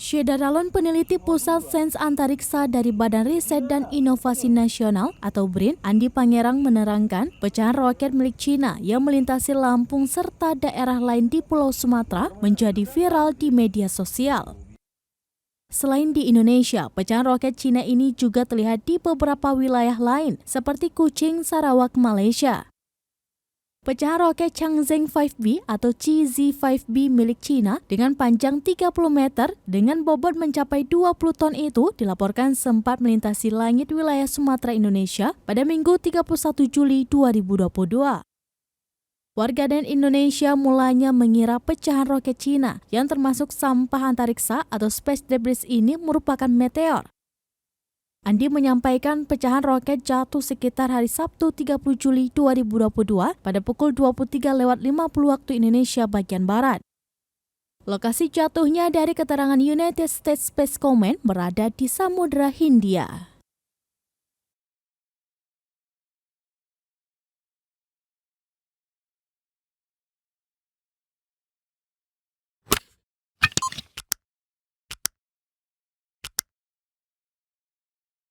Syeda Ralon, peneliti Pusat Sains Antariksa dari Badan Riset dan Inovasi Nasional atau BRIN, Andi Pangerang menerangkan pecahan roket milik Cina yang melintasi Lampung serta daerah lain di Pulau Sumatera menjadi viral di media sosial. Selain di Indonesia, pecahan roket Cina ini juga terlihat di beberapa wilayah lain seperti Kuching, Sarawak, Malaysia. Pecahan roket Changzheng 5B atau CZ-5B milik Cina dengan panjang 30 meter dengan bobot mencapai 20 ton itu dilaporkan sempat melintasi langit wilayah Sumatera, Indonesia pada Minggu 31 Juli 2022. Warganet Indonesia mulanya mengira pecahan roket Cina yang termasuk sampah antariksa atau space debris ini merupakan meteor. Andi menyampaikan pecahan roket jatuh sekitar hari Sabtu 30 Juli 2022 pada pukul 23.50 waktu Indonesia bagian Barat. Lokasi jatuhnya dari keterangan United States Space Command berada di Samudra Hindia.